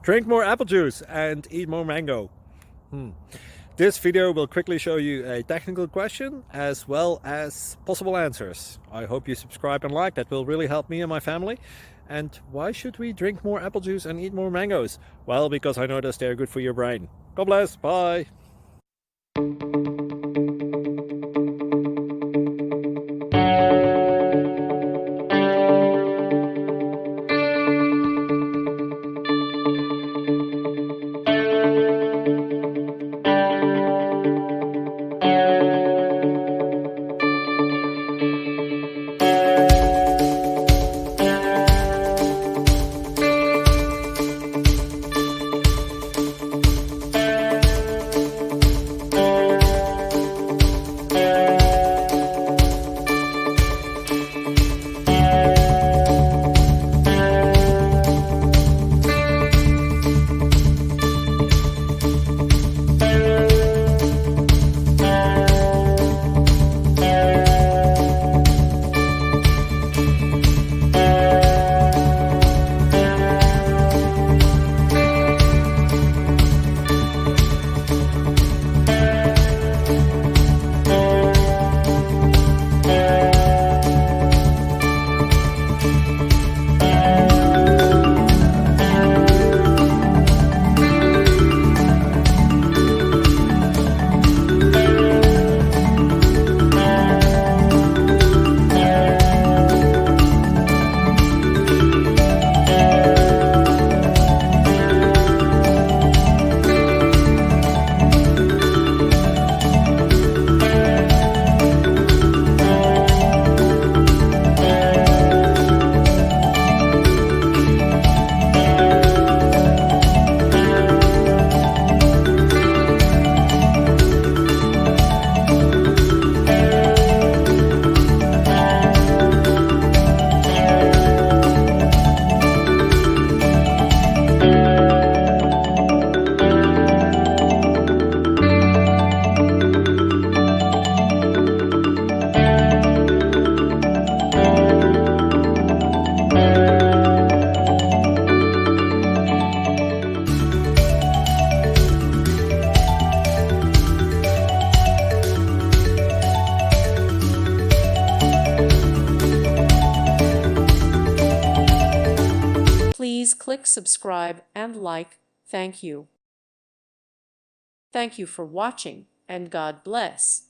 Drink more apple juice and eat more mango. This video will quickly show you a technical question as well as possible answers. I hope you subscribe and like, that will really help me and my family. And why should we drink more apple juice and eat more mangoes? Well, because I noticed they're good for your brain. God bless, bye! Please click subscribe and like. Thank you. Thank you for watching, and God bless.